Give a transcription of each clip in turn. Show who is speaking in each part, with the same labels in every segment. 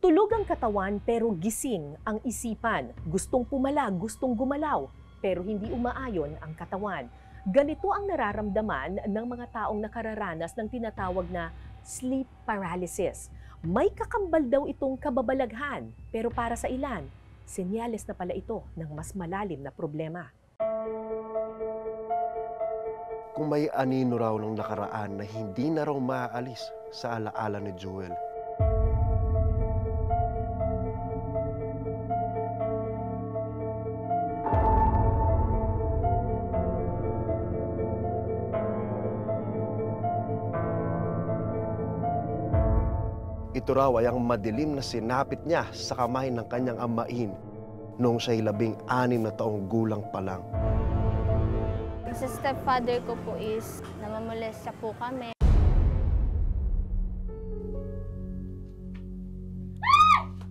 Speaker 1: Tulog ang katawan pero gising ang isipan. Gustong pumala, gustong gumalaw, pero hindi umaayon ang katawan. Ganito ang nararamdaman ng mga taong nakararanas ng tinatawag na sleep paralysis. May kakambal daw itong kababalaghan, pero para sa ilan, senyales na pala ito ng mas malalim na problema.
Speaker 2: Kung may anino raw ng nakaraan na hindi na raw maaalis sa alaala ni Joel. Ito raw ay ang madilim na sinapit niya sa kamay ng kanyang amain noong siya'y 16 na taong gulang pa lang.
Speaker 3: Sa stepfather ko po is namamolestya po kami.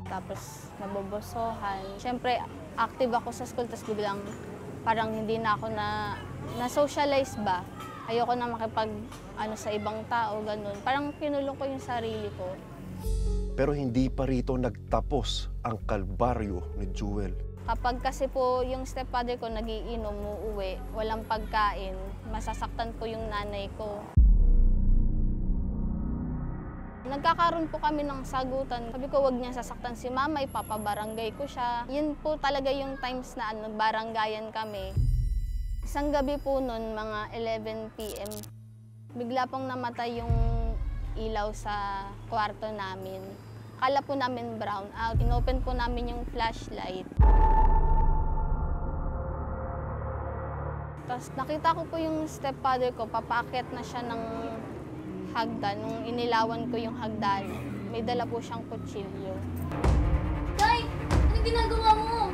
Speaker 3: Tapos nabobosohan. Siyempre, active ako sa school, tapos biglang parang hindi na ako na-socialize ba. Ayoko na makipag sa ibang tao, ganun. Parang kinulong ko yung sarili ko.
Speaker 2: Pero hindi pa rito nagtapos ang kalbaryo ni Joel.
Speaker 3: Kapag kasi po yung stepfather ko nagiinom, uuwi, walang pagkain, masasaktan po yung nanay ko. Nagkakaroon po kami ng sagutan. Sabi ko, wag niya sasaktan si mama, ipapabarangay ko siya. Yun po talaga yung times na barangayan kami. Isang gabi po noon, mga 11 p.m., bigla pong namatay yung ilaw sa kwarto namin. Akala po namin brown out. Inopen po namin yung flashlight. Tapos nakita ko po yung stepfather ko, papaakyat na siya ng hagdan. Nung inilawan ko yung hagdan, may dala po siyang kutsilyo.
Speaker 4: Tay! Anong ginagawa mo?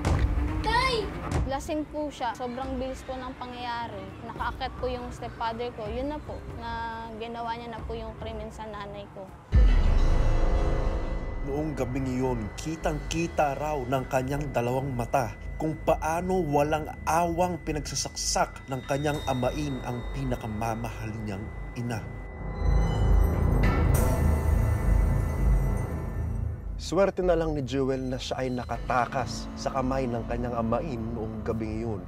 Speaker 4: Tay!
Speaker 3: Lasing po siya. Sobrang bilis po ng pangyayari. Nakaakyat po yung stepfather ko. Yun na po, na ginawa niya na po yung krimen sa nanay ko.
Speaker 5: Noong gabing iyon, kitang-kita raw ng kanyang dalawang mata kung paano walang awang pinagsasaksak ng kanyang amain ang pinakamamahal niyang ina.
Speaker 2: Swerte na lang ni Joel na siya ay nakatakas sa kamay ng kanyang amain noong gabing iyon.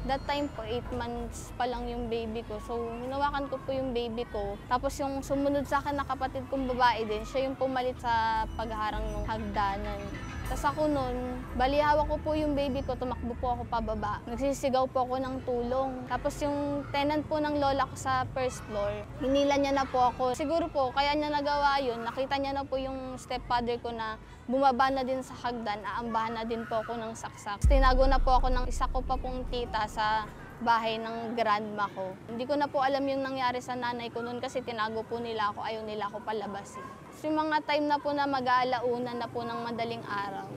Speaker 3: That time po, 8 months pa lang yung baby ko. So, hinawakan ko po yung baby ko. Tapos yung sumunod sa akin na kapatid kong babae din, siya yung pumalit sa pagharang ng hagdanan. Tapos ako nun, hawak ko po yung baby ko, tumakbo po ako pababa. Nagsisigaw po ako ng tulong. Tapos yung tenant po ng lola ko sa first floor, hinila niya na po ako. Siguro po, kaya niya nagawa yun, nakita niya na po yung stepfather ko na bumaba na din sa hagdan, aambahan na din po ako ng saksak. Tinago na po ako ng isa ko pa pong tita sa bahay ng grandma ko. Hindi ko na po alam yung nangyari sa nanay ko noon kasi tinago po nila ako, ayaw nila ako palabasin. So, yung mga time na po na mag-aalauna na po ng madaling araw,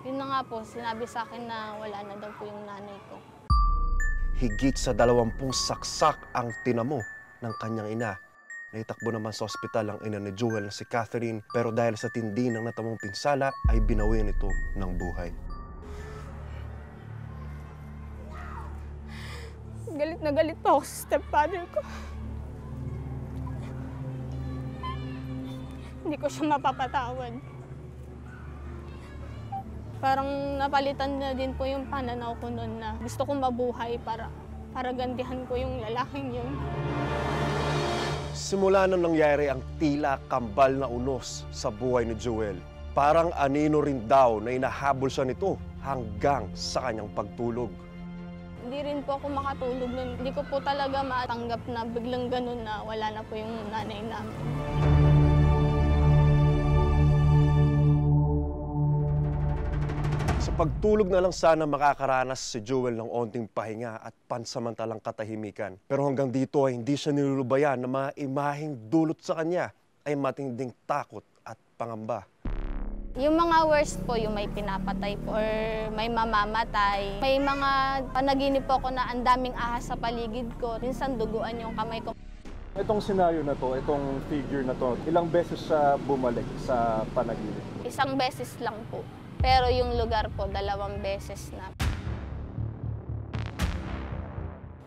Speaker 3: yun na nga po, sinabi sa akin na wala na daw po yung nanay ko.
Speaker 2: Higit sa 20 saksak ang tinamo ng kanyang ina. Naitakbo naman sa ospital ang ina ni Joel na si Catherine, pero dahil sa tindi ng natamong pinsala ay binawi nito ng buhay.
Speaker 3: Galit na galit po ako sa stepfather ko. Hindi ko siya mapapatawad. Parang napalitan na din po yung pananaw ko noon na gusto kong mabuhay para gantihan ko yung lalaking yun.
Speaker 2: Simula nang nangyari ang tila kambal na unos sa buhay ni Joel, parang anino rin daw na inahabol siya nito hanggang sa kanyang pagtulog.
Speaker 3: Hindi rin po ako makatulog nun. Hindi ko po talaga matanggap na biglang ganun na wala na po yung nanay namin.
Speaker 2: Sa pagtulog na lang sana makakaranas si Joel ng onting pahinga at pansamantalang katahimikan. Pero hanggang dito ay hindi siya nilulubayan na mga imaheng dulot sa kanya ay matinding takot at pangamba.
Speaker 3: Yung mga worst po, yung may pinapatay po or may mamamatay. May mga panaginip po ako na ang daming ahas sa paligid ko. Minsan duguan yung kamay ko.
Speaker 6: Itong senaryo na to, itong figure na to, ilang beses siya bumalik sa panaginip?
Speaker 3: Isang beses lang po. Pero yung lugar po, 2 beses na.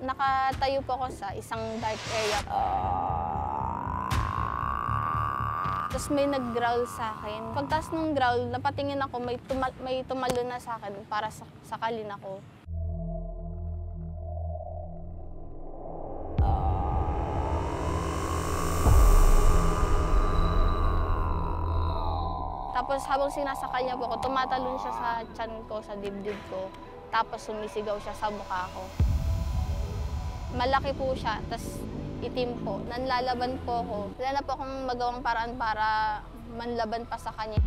Speaker 3: Nakatayo po ako sa isang dark area. Tapos may nag-growl sa akin. Pagtas nung growl, napatingin ako, may tumalo na sa akin para sakalin ako. Tapos habang sinasakal niya po ako, tumatalon siya sa tiyan ko, sa dibdib ko. Tapos sumisigaw siya sa mukha ko. Malaki po siya, tapos itim po. Nanlalaban po ako. Wala na po akong magawang paraan para manlaban pa sa kanya.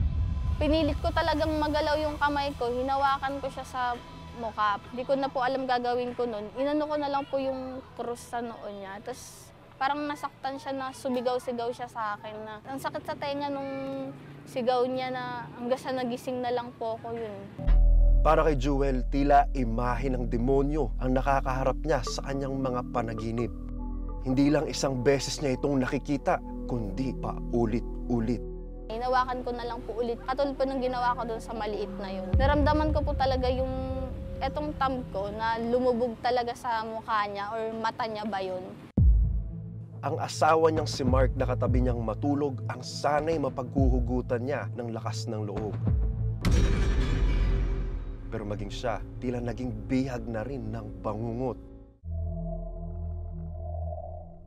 Speaker 3: Pinilit ko talagang magalaw yung kamay ko. Hinawakan ko siya sa mukha. Hindi ko na po alam gagawin ko nun. Inano ko na lang po yung krus sa noo niya. Tapos parang nasaktan siya na sumigaw-sigaw siya sa akin. Na, ang sakit sa tenga nung sigaw niya na hanggang sa nagising na lang po ako yun.
Speaker 2: Para kay Jewel, tila imahe ng demonyo ang nakakaharap niya sa kanyang mga panaginip. Hindi lang isang beses niya itong nakikita, kundi pa ulit-ulit.
Speaker 3: Hinawakan ko na lang po ulit. Katulad po nung ginawa ko doon sa maliit na yun. Naramdaman ko po talaga yung etong thumb ko na lumubog talaga sa mukha niya or mata niya ba yun.
Speaker 2: Ang asawa niyang si Mark na katabi niyang matulog ang sanay mapaghuhugutan niya ng lakas ng loob. Pero maging siya, tila naging bihag na rin ng bangungot.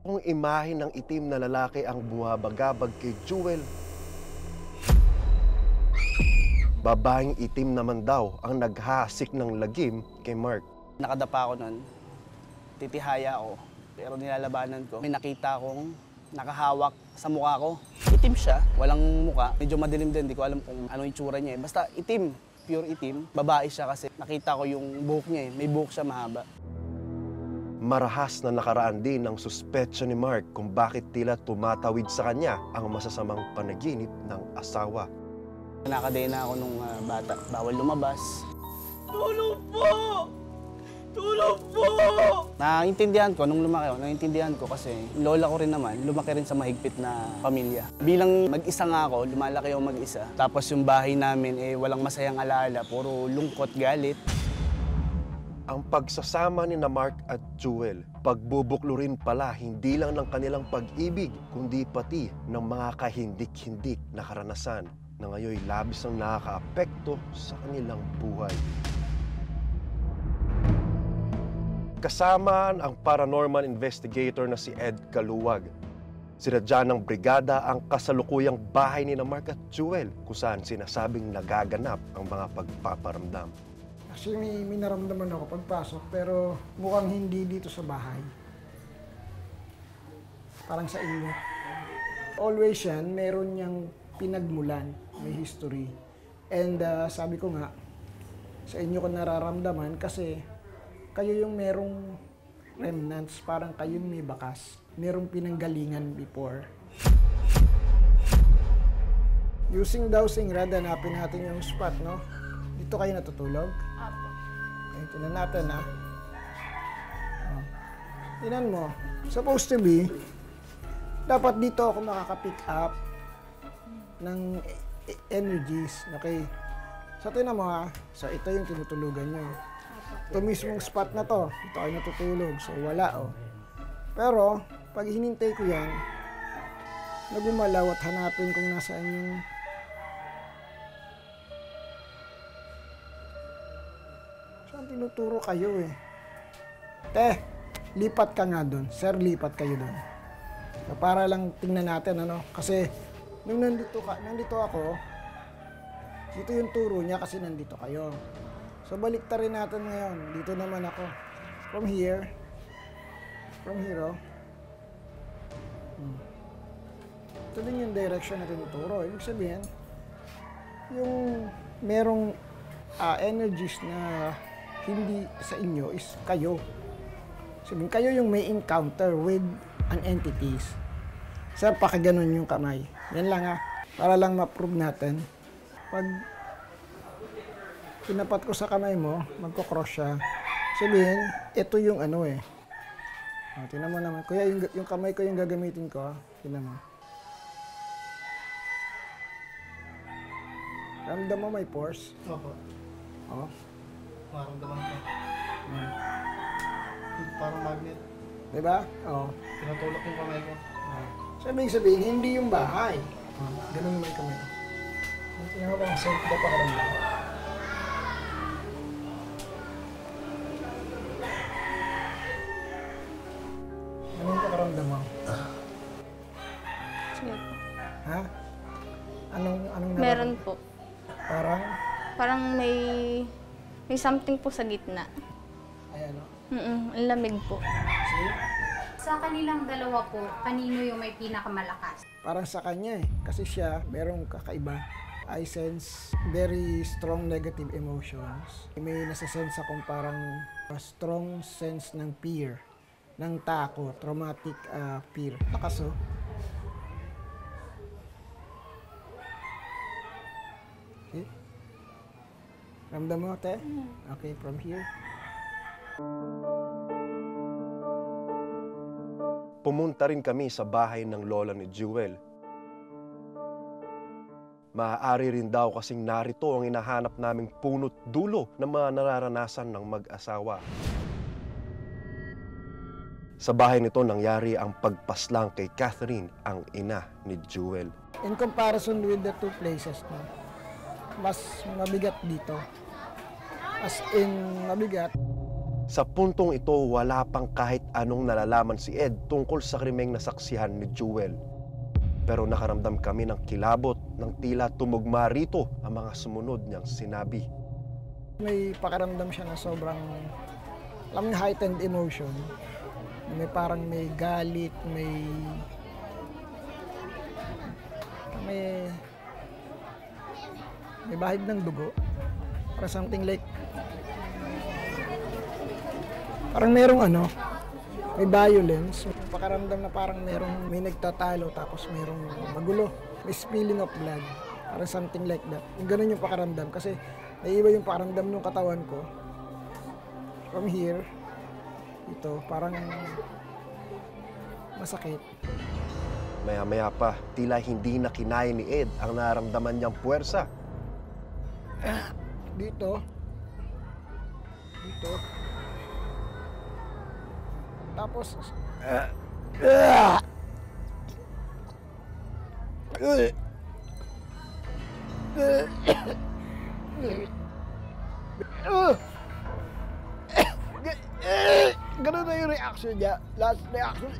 Speaker 2: Kung imahe ng itim na lalaki ang buhabagabag kay Jewel, babaeng itim naman daw ang naghasik ng lagim kay Mark.
Speaker 7: Nakadapa ako nun, titihaya ako, pero nilalabanan ko. May nakita akong nakahawak sa mukha ko. Itim siya, walang mukha, medyo madilim din, di ko alam kung ano yung tsura niya. Basta itim, pure itim. Babae siya kasi nakita ko yung buhok niya, may buhok siya mahaba.
Speaker 2: Marahas na nakaraan din ang suspetsya ni Mark kung bakit tila tumatawid sa kanya ang masasamang panaginip ng asawa.
Speaker 7: Nakadaya na ako nung bata, bawal lumabas. Tulong po! Tulong po! Naintindihan ko, nung lumaki ako, naintindihan ko kasi lola ko rin naman, lumaki rin sa mahigpit na pamilya. Bilang mag-isa nga ako, lumalaki ako mag-isa. Tapos yung bahay namin, walang masayang alaala, puro lungkot, galit.
Speaker 2: Ang pagsasama ni na Mark at Jewel, pagbubuklo rin pala hindi lang ng kanilang pag-ibig, kundi pati ng mga kahindik-hindik na karanasan na ngayon labis ang nakakaapekto sa kanilang buhay. Kasama ang paranormal investigator na si Ed Kaluwag. Sinadya ng brigada ang kasalukuyang bahay ni na Mark at Jewel kung saan sinasabing nagaganap ang mga pagpaparamdam.
Speaker 8: Kasi may naramdaman ako pagpasok pero mukhang hindi dito sa bahay. Parang sa inyo. Always yan, meron niyang pinagmulan, may history. And sabi ko nga, sa inyo ko nararamdaman kasi kayo yung merong remnants, parang kayo may bakas. Merong pinanggalingan before. Using dowsing rod, hanapin natin yung spot, no? Dito kayo natutulog?
Speaker 3: Apo.
Speaker 8: Okay, tinan natin, ha? Oh. Tinan mo, supposed to be, dapat dito ako makaka-pick up ng energies, okay? So, tinan mo, ha? So, ito yung tinutulugan nyo. Ito mismong spot na to, ito kayo natutulog, so wala, oh. Pero, pag hinintay ko yan, nagumalaw at hanapin kung nasaan yung saan tinuturo kayo eh. Te, lipat ka nga doon. Sir, lipat kayo doon. So, para lang tingnan natin, ano. Kasi, nung nandito ako, dito yung turo niya kasi nandito kayo. So, balik ta rin natin ngayon. Dito naman ako. From here, oh. Ito din yung direction na tinuturo. Ibig sabihin, yung merong energies na hindi sa inyo is kayo. Sabihin, kayo yung may encounter with an entities. Sir, pakaganon yung kamay. Yan lang ha. Para lang ma-prove natin. Pag tinapat ko sa kamay mo, magkocross siya. Sabihin, ito yung ano eh. O, tinan mo naman. Kuya, yung kamay ko yung gagamitin ko. Tinan mo. Ramdam mo may force?
Speaker 9: Opo.
Speaker 8: O.
Speaker 9: Maramdaman ko. Parang magnet.
Speaker 8: Diba? O.
Speaker 9: Tinutulok yung kamay ko.
Speaker 8: Sabihin, hindi yung bahay. Ganun naman kami. Tingnan mo bang safe na pakaramdam. Ano yung pakaramdam mo?
Speaker 3: Sige po.
Speaker 8: Ha? Anong
Speaker 3: Meron po.
Speaker 8: Parang?
Speaker 3: Parang may something po sa gitna.
Speaker 8: Ayan o.
Speaker 3: Ang lamig po.
Speaker 8: See?
Speaker 10: Sa kanilang dalawa po, kanino yung may pinakamalakas?
Speaker 8: Parang sa kanya eh. Kasi siya, merong kakaiba. I sense very strong negative emotions. May nasa-sense akong parang strong sense ng fear, ng takot, traumatic fear. Lakas oh. Okay. Ramdam mo, te? Okay, from here.
Speaker 2: Pumunta rin kami sa bahay ng lola ni Jewel. Maaari rin daw kasing narito ang hinahanap naming punot dulo ng mga nararanasan ng mag-asawa. Sa bahay nito nangyari ang pagpaslang kay Catherine, ang ina ni Jewel.
Speaker 8: In comparison with the two places, no, mas mabigat dito. As in, mabigat.
Speaker 2: Sa puntong ito, wala pang kahit anong nalalaman si Ed tungkol sa krimeng nasaksihan ni Jewel. Pero nakaramdam kami ng kilabot ng tila tumugma rito ang mga sumunod niyang sinabi.
Speaker 8: May pakaramdam siya na sobrang, alam niyo, heightened emotion. May parang may galit, may bahid ng dugo. Or something like, parang merong may violence. Pakaramdam na parang may nagtatalo tapos merong magulo. May spilling of blood. Parang something like that. Yung ganun yung pakaramdam kasi naiiba yung pakaramdam ng katawan ko. From here, ito, parang masakit.
Speaker 2: Maya-maya pa, tila hindi na kinaya ni Ed ang nararamdaman niyang puwersa.
Speaker 8: Dito. Tapos, ganun na yung reaction niya. Last reaction.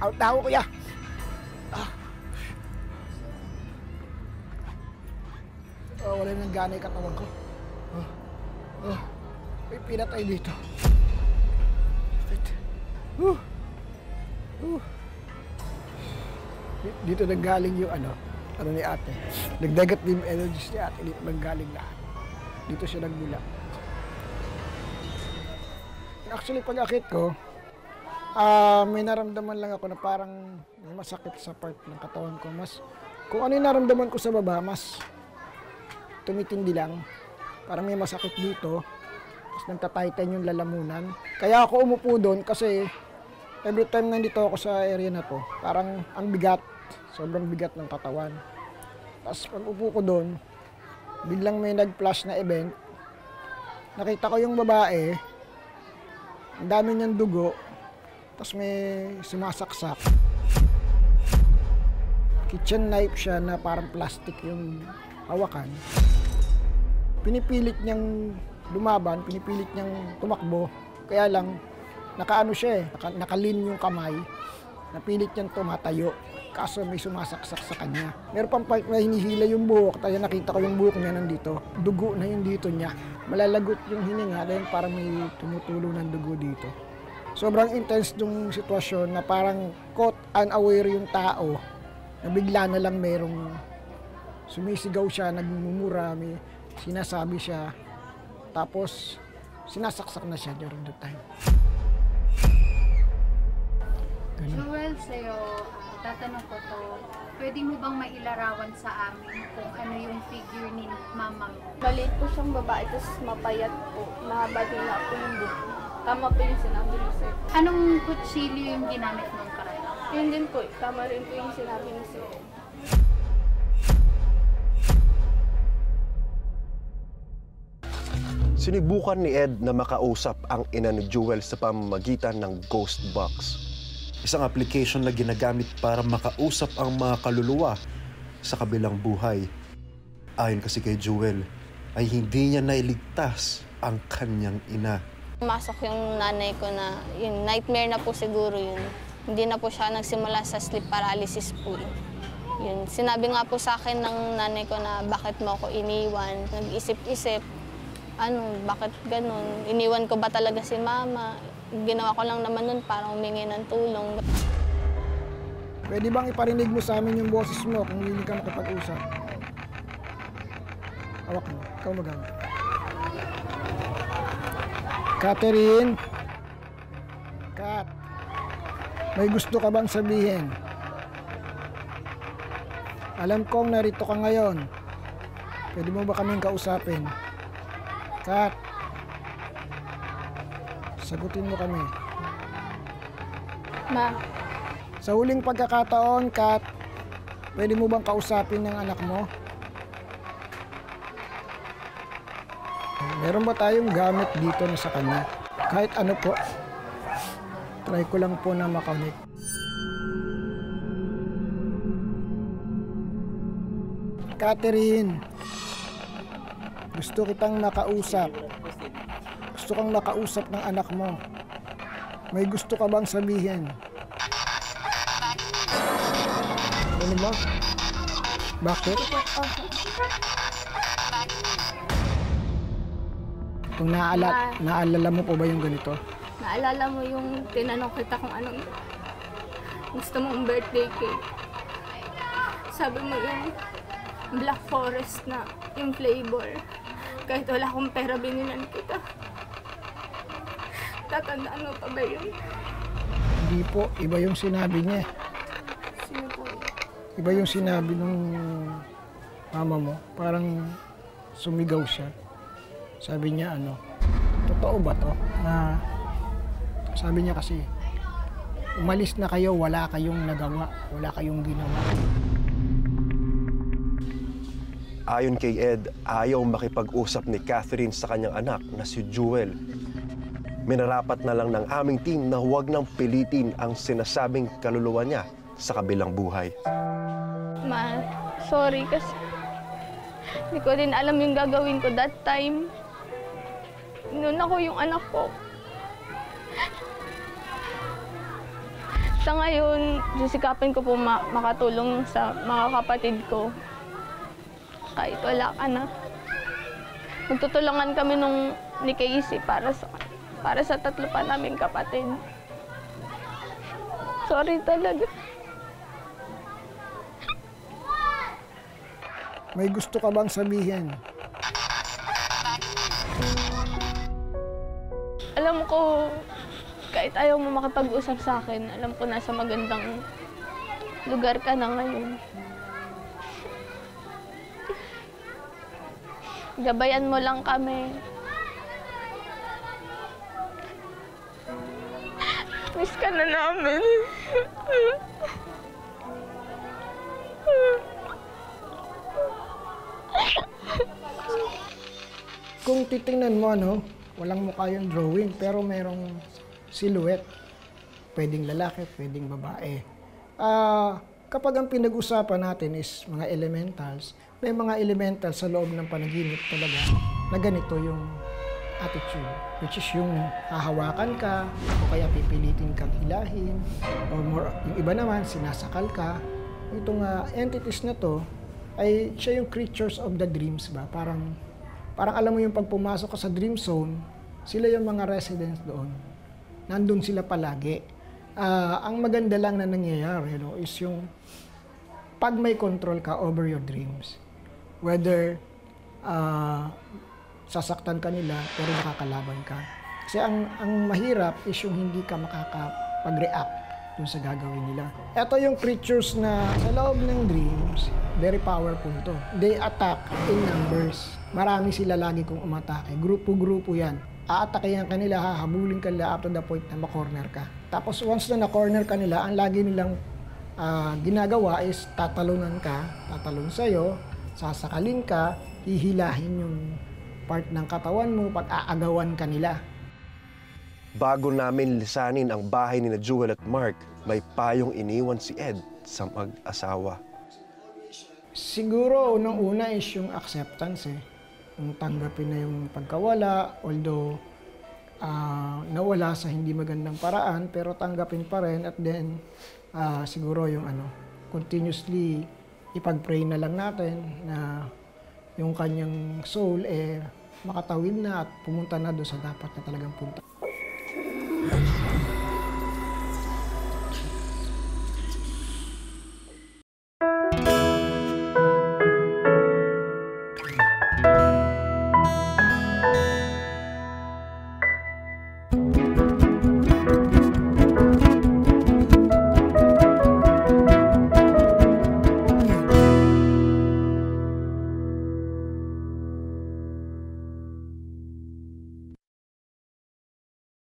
Speaker 8: Out na ako, kuya. Wala nang gana yung katawan ko. May pinatay dito. Dito nanggaling yung ano ni ate. Nag-negative energies ni ate. Dito nanggaling lahat. Dito siya nagmula. Actually, pag-akit ko, may naramdaman lang ako na parang may masakit sa part ng katawan ko. Kung ano yung naramdaman ko sa baba, mas tumitindi lang. Parang may masakit dito. Tapos nagtataytan yung lalamunan. Kaya ako umupo doon kasi every time nandito ako sa area na to, parang ang bigat. Sobrang bigat ng katawan. Tapos pag upo ko doon, biglang may nag-flash na event. Nakita ko yung babae, ang dami niyang dugo, tapos may sumasaksak. Kitchen knife siya na parang plastic yung hawakan. Pinipilit niyang lumaban, pinipilit niyang tumakbo. Kaya lang, nakaano siya nakalin yung kamay. Napilit niyang tumatayo. Kaso may sumasaksak sa kanya. Meron pang part na hinihila yung buhok. Tayo nakita ko yung buhok niya nandito. Dugo na yung dito niya. Malalagot yung hininga dahil parang may tumutulo ng dugo dito. Sobrang intense yung sitwasyon na parang caught unaware yung tao. Na bigla na lang merong sumisigaw siya, nagmumura, may sinasabi siya. Tapos sinasaksak na siya during the time.
Speaker 10: Jewel, sa'yo, tatanong ko to, pwede mo bang mailarawan sa amin kung ano yung figure ni mama mo?
Speaker 3: Maliit po siyang babae, tapos mapayat po. Mahaba din na po yung buhok. Tama po yung sinabi ni sir.
Speaker 10: Anong kutsilyo yung ginamit mong karayom?
Speaker 3: Yun din po, tama rin po yung sinabi ni sir.
Speaker 2: Sinibukan ni Ed na makausap ang ina ni Jewel sa pamamagitan ng ghost box.
Speaker 5: Isang application na ginagamit para makausap ang mga kaluluwa sa kabilang buhay. Ayon kasi kay Jewel, ay hindi niya nailigtas ang kanyang ina.
Speaker 3: Pumasok yung nanay ko na, yung nightmare na po siguro yun. Hindi na po siya nagsimula sa sleep paralysis po. Yun. Sinabi nga po sa akin ng nanay ko na bakit mo ako iniwan. Nag-isip-isip, bakit ganun? Iniwan ko ba talaga si mama? Ginawa ko lang naman nun para humingi ng tulong.
Speaker 8: Pwede bang iparinig mo sa amin yung boses mo kung hindi ka makipag-usap? Hawak mo. Ikaw magamit. Catherine? Kat? May gusto ka bang sabihin? Alam kong narito ka ngayon. Pwede mo ba kaming kausapin? Kat? Sagutin mo kami.
Speaker 3: Ma.
Speaker 8: Sa huling pagkakataon, Kat, pwede mo bang kausapin ng anak mo? Meron ba tayong gamit dito na sa kanya? Kahit ano po. Try ko lang po na makanik. Catherine, gusto kitang makausap. Gusto kang makausap ng anak mo. May gusto ka bang sabihin? Ano ba? Bakit? Kung naalala mo po ba yung ganito?
Speaker 3: Naalala mo yung tinanong kita kung anong gusto mong birthday cake. Sabi mo yung Black Forest na yung flavor. Kahit wala akong pera, binilan kita. Tatandaan mo pa ba yun?
Speaker 8: Hindi po. Iba yung sinabi niya.
Speaker 3: Sino po?
Speaker 8: Iba yung sinabi ng mama mo. Parang sumigaw siya. Sabi niya totoo ba to? Na sabi niya kasi, umalis na kayo, wala kayong nagawa, wala kayong ginawa.
Speaker 2: Ayon kay Ed, ayaw makipag-usap ni Catherine sa kanyang anak na si Jewel. Minarapat na lang ng aming team na huwag nang pilitin ang sinasabing kaluluwa niya sa kabilang buhay.
Speaker 3: Ma, sorry kasi hindi ko din alam yung gagawin ko that time. Noon ako yung anak ko. Sa ngayon, sisikapin ko po makatulong sa mga kapatid ko. Kahit wala ka na. Magtutulungan kami ni Casey para sa tatlo pa naming kapatid. Sorry talaga.
Speaker 8: May gusto ka bang sabihin?
Speaker 3: Alam ko, kahit ayaw mo makapag-usap sa akin, alam ko nasa magandang lugar ka na ngayon. Gabayan mo lang kami. Miss ka na namin.
Speaker 8: Kung titingnan mo, walang mukha yung drawing, pero merong silhouette. Pwedeng lalaki, pwedeng babae. Kapag ang pinag-usapan natin is mga elementals, may mga elementals sa loob ng panaginip talaga na ganito yung attitude. Which is yung hahawakan ka, o kaya pipilitin kang hilahin, or more, yung iba naman, sinasakal ka. Itong entities na to, ay siya yung creatures of the dreams ba? Parang alam mo yung pag pumasok ka sa dream zone, sila yung mga residents doon. Nandun sila palagi. Ang maganda lang na nangyayari, is yung pag may control ka over your dreams. Whether sasaktan ka nila, pero nakakalaban ka. Kasi ang mahirap is yung hindi ka makakapag-react dun sa gagawin nila. Ito yung creatures na sa loob ng dreams, very powerful to. They attack in numbers. Marami sila lagi kung umatake. Grupo-grupo yan. Aatakehan ka nila, hahabulin ka nila up to the point na makorner ka. Tapos once na na-corner ka nila, ang lagi nilang ginagawa is tatalon sa'yo, sasakalin ka, hihilahin yung part ng katawan mo, pag-aagawan ka nila.
Speaker 2: Bago namin lisanin ang bahay ni na Jewel at Mark, may payong iniwan si Ed sa mag-asawa.
Speaker 8: Siguro, unang-una is yung acceptance Yung tanggapin na yung pagkawala, although nawala sa hindi magandang paraan, pero tanggapin pa rin. At then, siguro yung continuously ipag-pray na lang natin na yung kanyang soul makatawid na at pumunta na doon sa dapat na talagang punta.